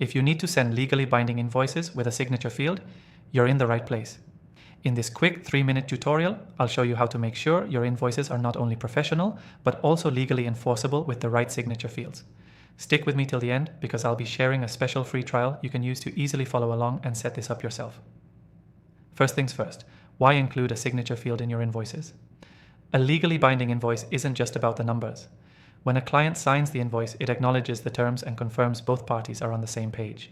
If you need to send legally binding invoices with a signature field, you're in the right place. In this quick 3-minute tutorial, I'll show you how to make sure your invoices are not only professional, but also legally enforceable with the right signature fields. Stick with me till the end because I'll be sharing a special free trial you can use to easily follow along and set this up yourself. First things first, why include a signature field in your invoices? A legally binding invoice isn't just about the numbers. When a client signs the invoice, it acknowledges the terms and confirms both parties are on the same page.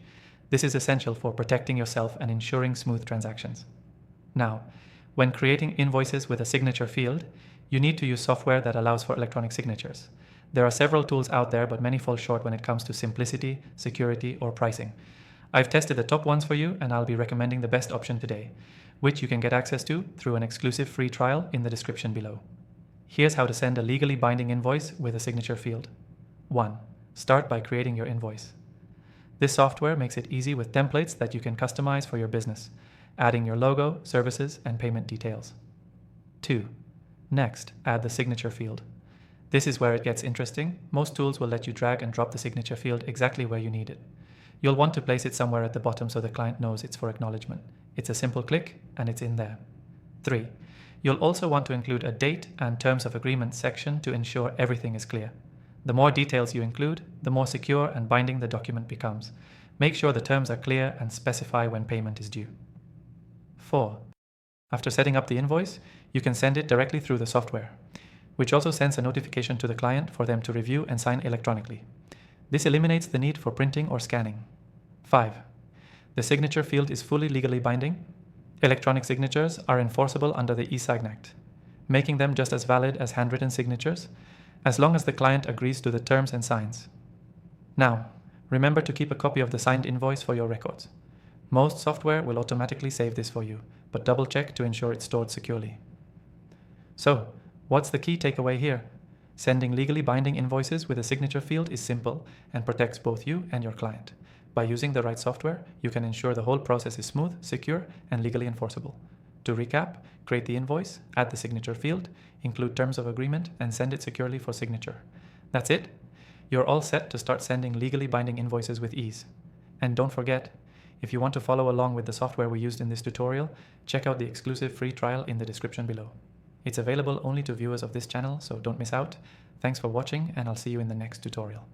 This is essential for protecting yourself and ensuring smooth transactions. Now, when creating invoices with a signature field, you need to use software that allows for electronic signatures. There are several tools out there, but many fall short when it comes to simplicity, security, or pricing. I've tested the top ones for you, and I'll be recommending the best option today, which you can get access to through an exclusive free trial in the description below. Here's how to send a legally binding invoice with a signature field. 1. Start by creating your invoice. This software makes it easy with templates that you can customize for your business, adding your logo, services, and payment details. 2. Next, add the signature field. This is where it gets interesting. Most tools will let you drag and drop the signature field exactly where you need it. You'll want to place it somewhere at the bottom so the client knows it's for acknowledgement. It's a simple click and it's in there. 3. You'll also want to include a date and terms of agreement section to ensure everything is clear. The more details you include, the more secure and binding the document becomes. Make sure the terms are clear and specify when payment is due. 4. After setting up the invoice, you can send it directly through the software, which also sends a notification to the client for them to review and sign electronically. This eliminates the need for printing or scanning. 5. The signature field is fully legally binding. Electronic signatures are enforceable under the eSign Act, making them just as valid as handwritten signatures, as long as the client agrees to the terms and signs. Now, remember to keep a copy of the signed invoice for your records. Most software will automatically save this for you, but double check to ensure it's stored securely. So, what's the key takeaway here? Sending legally binding invoices with a signature field is simple and protects both you and your client. By using the right software, you can ensure the whole process is smooth, secure, and legally enforceable. To recap, create the invoice, add the signature field, include terms of agreement, and send it securely for signature. That's it. You're all set to start sending legally binding invoices with ease. And don't forget, if you want to follow along with the software we used in this tutorial, check out the exclusive free trial in the description below. It's available only to viewers of this channel, so don't miss out. Thanks for watching, and I'll see you in the next tutorial.